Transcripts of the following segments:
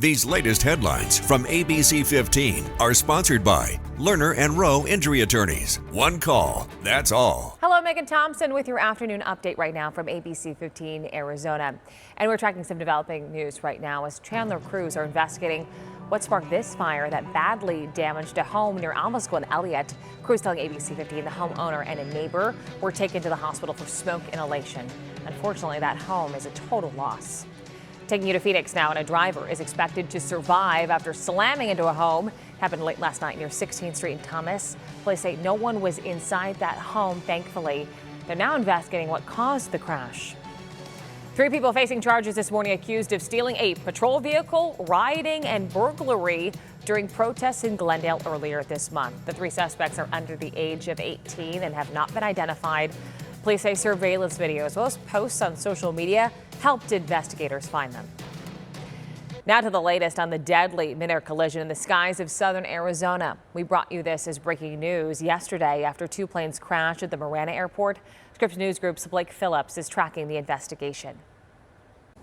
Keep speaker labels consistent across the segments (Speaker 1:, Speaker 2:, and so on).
Speaker 1: These latest headlines from ABC15 are sponsored by Lerner and Rowe Injury Attorneys. One call, that's all.
Speaker 2: Hello, Megan Thompson with your afternoon update right now from ABC15 Arizona. And we're tracking some developing news right now as Chandler crews are investigating what sparked this fire that badly damaged a home near Almasco and Elliott. Crews telling ABC15 the homeowner and a neighbor were taken to the hospital for smoke inhalation. Unfortunately, that home is a total loss. Taking you to Phoenix now, and a driver is expected to survive after slamming into a home. Happened late last night near 16th Street in Thomas. Police say no one was inside that home, thankfully. They're now investigating what caused the crash. 3 people facing charges this morning accused of stealing a patrol vehicle, rioting, and burglary during protests in Glendale earlier this month. The 3 suspects are under the age of 18 and have not been identified. Police say surveillance video as well as posts on social media helped investigators find them. Now to the latest on the deadly midair collision in the skies of southern Arizona. We brought you this as breaking news yesterday after 2 planes crashed at the Marana Airport. Scripps News Group's Blake Phillips is tracking the investigation.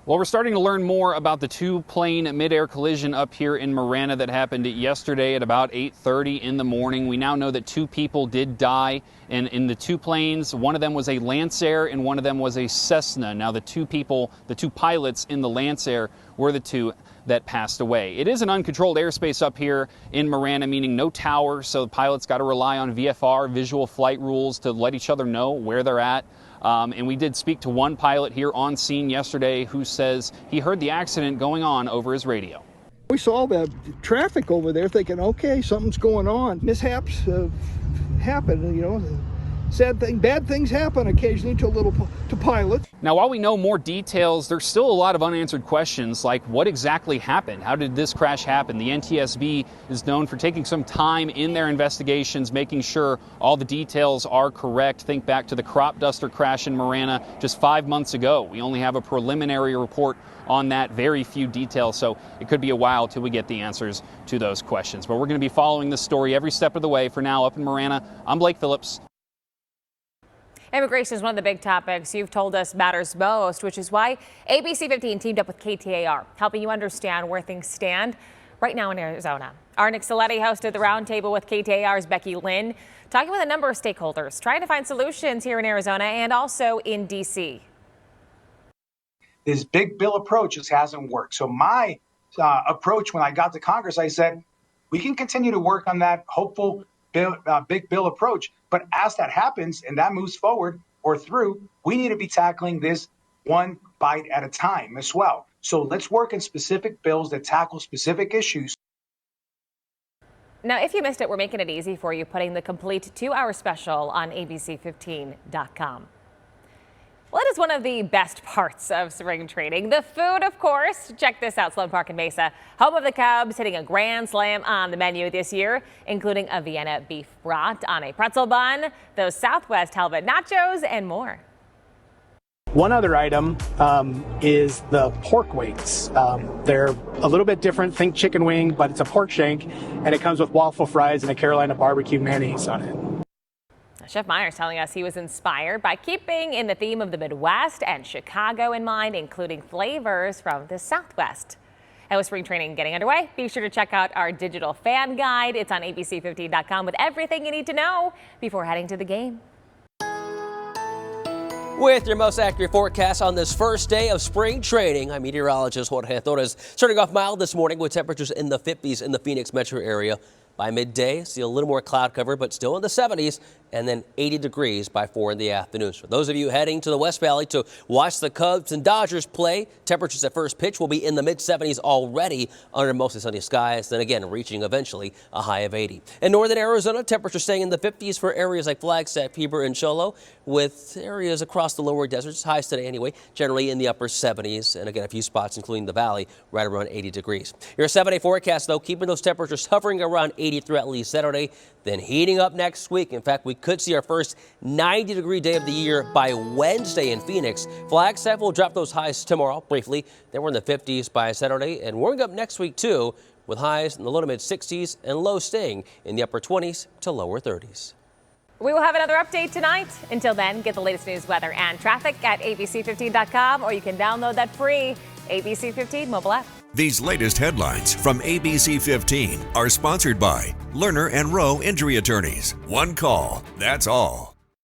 Speaker 3: Well, we're starting to learn more about the 2-plane midair collision up here in Marana that happened yesterday at about 8:30 in the morning. We now know that 2 people did die in the 2 planes. One of them was a Lancer and one of them was a Cessna. Now the 2 pilots in the Lancer were the 2 that passed away. It is an uncontrolled airspace up here in Marana, meaning no tower, so the pilots got to rely on VFR, visual flight rules, to let each other know where they're at. And we did speak to one pilot here on scene yesterday who says he heard the accident going on over his radio.
Speaker 4: We saw the traffic over there thinking, okay, something's going on. Mishaps happen, you know. Bad things happen occasionally to pilots.
Speaker 3: Now, while we know more details, there's still a lot of unanswered questions like what exactly happened? How did this crash happen? The NTSB is known for taking some time in their investigations, making sure all the details are correct. Think back to the crop duster crash in Marana just 5 months ago. We only have a preliminary report on that, very few details, so it could be a while till we get the answers to those questions. But we're going to be following this story every step of the way. For now, up in Marana, I'm Blake Phillips.
Speaker 2: Immigration is one of the big topics you've told us matters most, which is why ABC15 teamed up with KTAR, helping you understand where things stand right now in Arizona. Our Nick Saletti hosted the roundtable with KTAR's Becky Lynn, talking with a number of stakeholders, trying to find solutions here in Arizona and also in D.C.
Speaker 5: This big bill approach just hasn't worked. So my approach when I got to Congress, I said, we can continue to work on that hopeful big bill approach. But as that happens and that moves forward or through, we need to be tackling this one bite at a time as well. So let's work in specific bills that tackle specific issues.
Speaker 2: Now, if you missed it, we're making it easy for you, putting the complete 2-hour special on ABC15.com. Well, it is one of the best parts of spring training. The food, of course. Check this out. Sloan Park in Mesa, home of the Cubs, hitting a grand slam on the menu this year, including a Vienna beef brat on a pretzel bun, those Southwest halibut nachos, and more.
Speaker 6: One other item is the pork wings. They're a little bit different. Think chicken wing, but it's a pork shank, and it comes with waffle fries and a Carolina barbecue mayonnaise on it.
Speaker 2: Chef Myers telling us he was inspired by keeping in the theme of the Midwest and Chicago in mind, including flavors from the Southwest. And with spring training getting underway, be sure to check out our digital fan guide. It's on ABC15.com with everything you need to know before heading to the game.
Speaker 7: With your most accurate forecast on this first day of spring training, I'm meteorologist Jorge Torres. Starting off mild this morning with temperatures in the 50s in the Phoenix metro area. By midday, see a little more cloud cover, but still in the 70s, and then 80 degrees by 4 in the afternoon. For those of you heading to the West Valley to watch the Cubs and Dodgers play, temperatures at first pitch will be in the mid-70s already under mostly sunny skies, then again reaching eventually a high of 80. In northern Arizona, temperatures staying in the 50s for areas like Flagstaff, Heber, and Cholo, with areas across the lower deserts, highs today anyway, generally in the upper 70s, and again a few spots, including the valley, right around 80 degrees. Your 7-day forecast, though, keeping those temperatures hovering around 80 through at least Saturday, then heating up next week. In fact, we could see our first 90-degree day of the year by Wednesday in Phoenix. Flagstaff will drop those highs tomorrow briefly. Then we're in the 50s by Saturday, and warming up next week too, with highs in the low to mid 60s and lows staying in the upper 20s to lower 30s.
Speaker 2: We will have another update tonight. Until then, get the latest news, weather, and traffic at ABC15.com, or you can download that free ABC15 mobile app.
Speaker 1: These latest headlines from ABC15 are sponsored by Lerner and Rowe Injury Attorneys. One call, that's all.